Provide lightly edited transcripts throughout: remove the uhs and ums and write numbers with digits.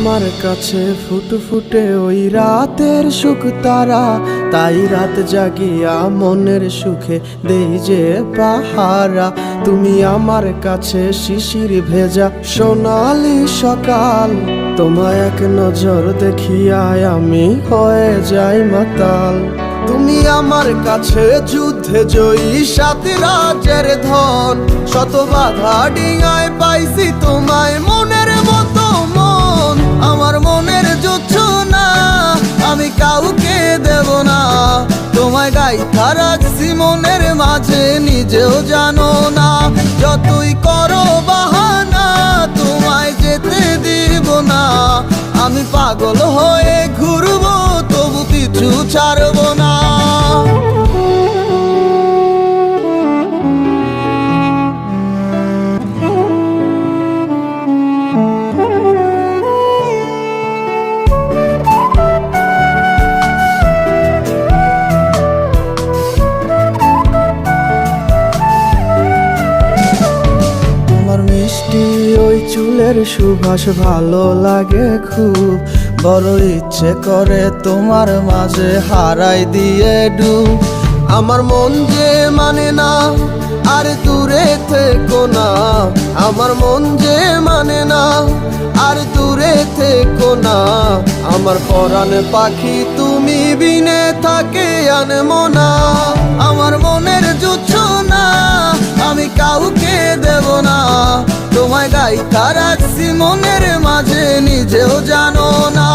আমার কাছে ফুটফুটে ওই রাতের সুখ তারা, তাই রাত জাগিয়া মনের সুখে দেই যে পাহারা। তুমি আমার কাছে শিশির ভেজা সোনালি সকাল, তোমায় এক নজর দেখিয়ায় আমি হয়ে যাই মাতাল। তুমি আমার কাছে যুদ্ধে জয়ী সাত রাজের ধন, শত বাধা ডিঙায় পাইছি তোমায় মনের মতো মন। আমার মনের জোছনা আমি কাউকে দেব না, তোমায় গাইথা রাখছি মনের মাঝে নিজেও জানো না। যতই করো বাহানা তোমায় যেতে দিব না, আমি পাগল হয়ে ঘুরবো তবু পিছু ছাড়বো না। মিষ্টি ওই চুলের সুবাস ভালো লাগে খুব, বড় ইচ্ছে করে তোমার মাঝে হারাই দিয়ে ডুব। আমার মন যে মানে না আর দূরে থেকো না, আমার মন যে মানে না আর দূরে থেকো না। আমার পরাণ পাখি তুমি বিনে থাকে আনমো না, আমার মনের জোছনা আমি কাউকে দেব না। তোমায় গাইথা রাখছি মনের মাঝে নিজেও জানো না,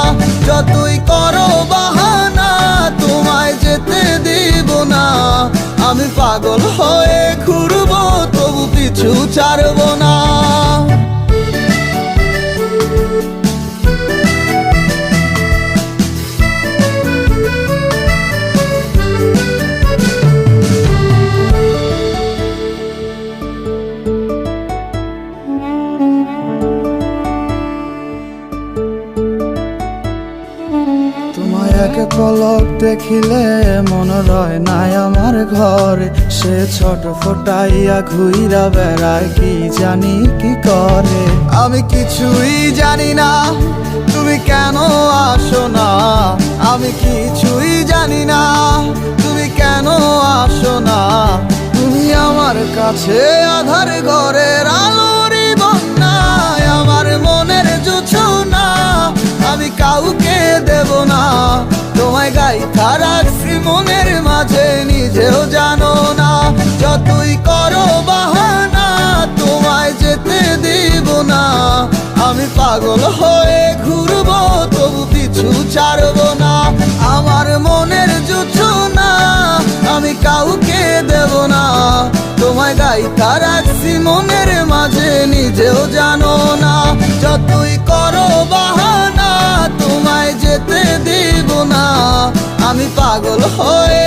যতই করো বাহানা তোমায় যেতে দিব না। আমি পাগল হয়ে ঘুরবো তবু পিছু ছাড়বো না। এক পলক দেখিলে মন রয় নাই আমার ঘরে, সে ছোট ফোটাইয়া ঘুইরা বেড়ায় কি জানি কি করে। আমি কিছুই জানি না তুমি কেন আসো না, আমি কিছুই জানি না তুমি কেন আসো না। তুমি আমার কাছে আধার ঘরের আলোরই বন্যায়, আমার মনের জোছনা আমি কাউকে দেব না। তোমায় গাইথা রাখছি মনের মাঝে নিজেও জানো না, যতই করো বাহানা তোমায় যেতে দিব না। আমি পাগল হয়ে ঘুরবো তবু পিছু ছাড়বো না। আমার মনের জোছনা আমি কাউকে দেব না, তোমায় গাইথা রাখছি মনের মাঝে নিজেও জানো না। যতই করো বাহানা তোমায় যেতে দিব না, আমি পাগল হয়ে